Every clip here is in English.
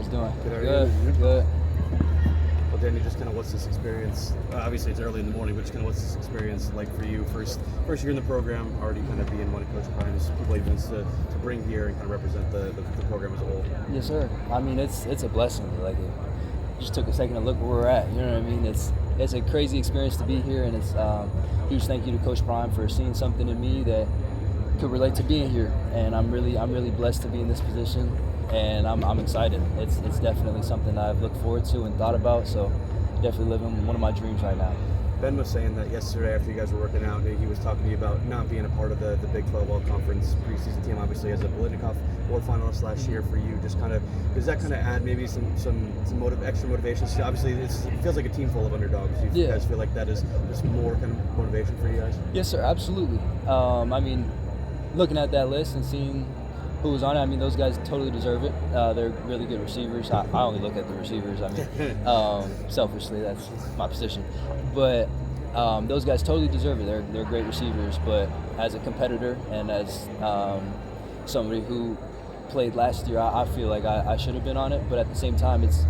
guys doing? Good. Good. Well, Danny, just kind of what's this experience? Obviously, it's early in the morning, but just kind of what's this experience like for you? First year in the program, already kind of being one of Coach Prime's people he wants to bring here and kind of represent the program as a whole. Yes, sir. I mean, it's a blessing. Like, it just took a second to look where we're at. You know what I mean? It's a crazy experience to be here, and it's huge thank you to Coach Prime for seeing something in me that could relate to being here. And I'm really blessed to be in this position, and I'm excited. It's definitely something I've looked forward to and thought about. So definitely living one of my dreams right now. Ben was saying that yesterday after you guys were working out, he was talking to you about not being a part of the Big 12 All-Conference preseason team, obviously as a Bolitnikoff Award finalist last year for you. Just kind of, does that kind of add maybe some extra motivation? So obviously, it feels like a team full of underdogs. Do you guys feel like that is just more kind of motivation for you guys? Yes, sir, absolutely. I mean, looking at that list and seeing who was on it, I mean, those guys totally deserve it. They're really good receivers. I only look at the receivers. I mean, selfishly, that's my position. But those guys totally deserve it. They're great receivers. But as a competitor and as somebody who played last year, I feel like I should have been on it. But at the same time, it's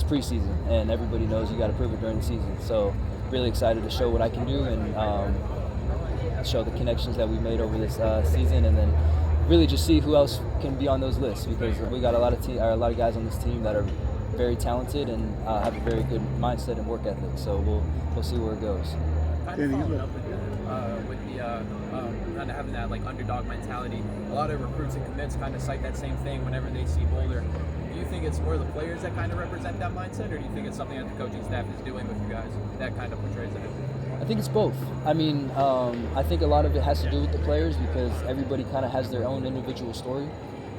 preseason, and everybody knows you got to prove it during the season. So really excited to show what I can do and show the connections that we made over this season, and then really just see who else can be on those lists, because we got a lot of guys on this team that are very talented and have a very good mindset and work ethic. So we'll see where it goes. Kind of following up with the kind of having that like underdog mentality. A lot of recruits and commits kind of cite that same thing whenever they see Boulder. Do you think it's more the players that kind of represent that mindset, or do you think it's something that the coaching staff is doing with you guys that kind of portrays it? I think it's both. I mean, I think a lot of it has to do with the players, because everybody kind of has their own individual story.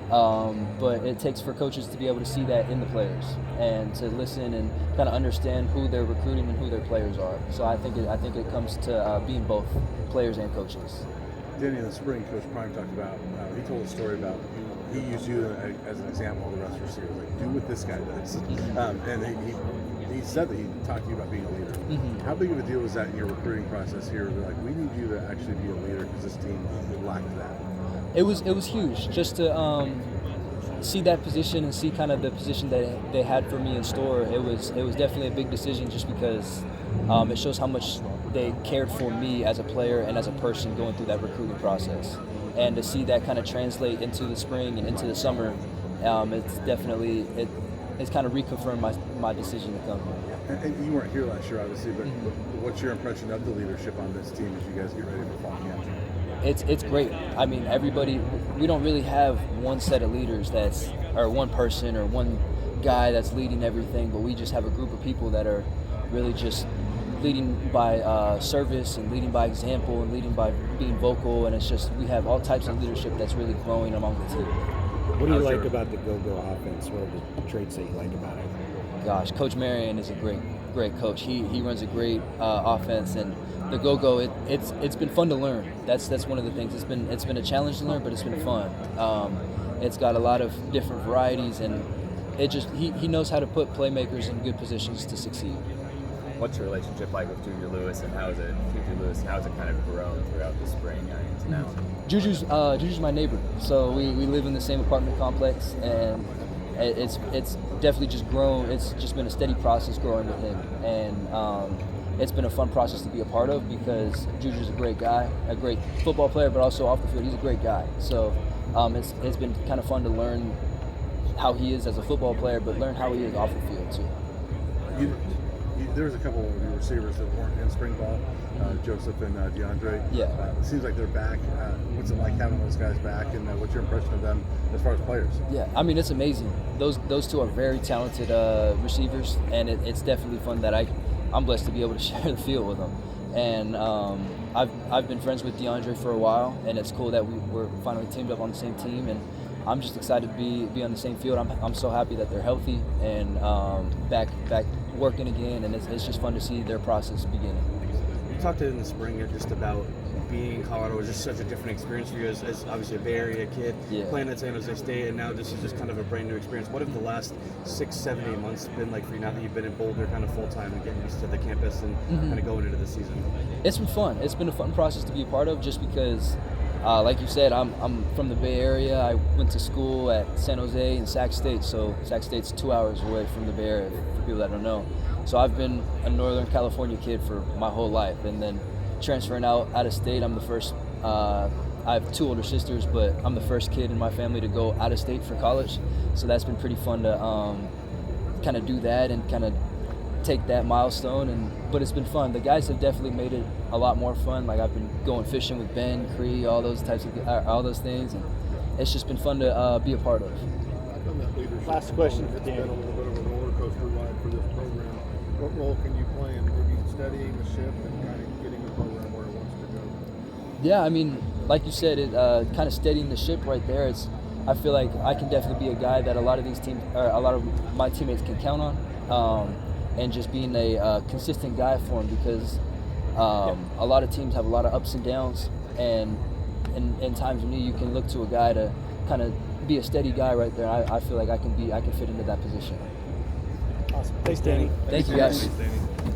But it takes for coaches to be able to see that in the players and to listen and kind of understand who they're recruiting and who their players are. So I think it comes to being both players and coaches. Danny, in the spring, Coach Prime talked about, he told a story about he used you as an example of the rest of the receivers, like, do what this guy does. And he said that he talked to you about being a leader. Mm-hmm. How big of a deal was that in your recruiting process here? They're like, we need you to actually be a leader because this team lacked that. It was huge just to see that position and see kind of the position that they had for me in store. It was definitely a big decision, just because it shows how much they cared for me as a player and as a person going through that recruiting process. And to see that kind of translate into the spring and into the summer, it's definitely it's kind of reconfirmed my decision to come here. And you weren't here last year, obviously, but what's your impression of the leadership on this team as you guys get ready for fall camp? It's great. I mean, we don't really have one set of leaders or one person or one guy that's leading everything, but we just have a group of people that are really just leading by service and leading by example and leading by being vocal, and it's just we have all types of leadership that's really growing among the team. What do you like about the go-go offense? What are the traits that you like about it? Gosh, Coach Marion is a great coach. He runs a great offense, and the go-go it's been fun to learn. That's one of the things. It's been a challenge to learn, but it's been fun. It's got a lot of different varieties, and he knows how to put playmakers in good positions to succeed. What's your relationship like with Juju Lewis, and how is it kind of grown throughout the spring into now? Juju's my neighbor, so we live in the same apartment complex, and it's definitely just grown. It's just been a steady process growing with him, and it's been a fun process to be a part of, because Juju's a great guy, a great football player, but also off the field, he's a great guy. So it's been kind of fun to learn how he is as a football player, but learn how he is off the field too. There was a couple of your receivers that weren't in spring ball, Joseph and DeAndre. Yeah. It seems like they're back. What's it like having those guys back, and what's your impression of them as far as players? Yeah, I mean, it's amazing. Those two are very talented receivers, and it's definitely fun that I'm blessed to be able to share the field with them. And I've been friends with DeAndre for a while, and it's cool that we're finally teamed up on the same team, and I'm just excited to be on the same field. I'm so happy that they're healthy and back working again, and it's just fun to see their process beginning. You talked in the spring just about being in Colorado was just such a different experience for you as obviously a Bay Area kid, playing at San Jose State, and now this is just kind of a brand new experience. What have the last 6, 7, 8 months been like for you now that you've been in Boulder kind of full time and getting used to the campus and kind of going into the season? It's been fun. It's been a fun process to be a part of, just because like you said, I'm from the Bay Area. I went to school at San Jose and Sac State, so Sac State's 2 hours away from the Bay Area, for people that don't know. So I've been a Northern California kid for my whole life, and then transferring out of state, I'm the first. I have 2 older sisters, but I'm the first kid in my family to go out of state for college. So that's been pretty fun to kind of do that and kind of take that milestone. But it's been fun. The guys have definitely made it a lot more fun. Like I've been going fishing with Ben, Cree, all those things, and it's just been fun to be a part of. Last question for Danny. It's been a little bit of a roller coaster ride for this program. What role can you play in maybe steadying the ship and kind of getting the program where it wants to go? Yeah, I mean, like you said, it kind of steadying the ship right there. I feel like I can definitely be a guy that a lot of my teammates can count on, and just being a consistent guy for them, because a lot of teams have a lot of ups and downs, and in times when you can look to a guy to kind of be a steady guy right there. I feel like I can fit into that position. Awesome. Thanks, Danny. Thank you, guys. Thanks, Danny.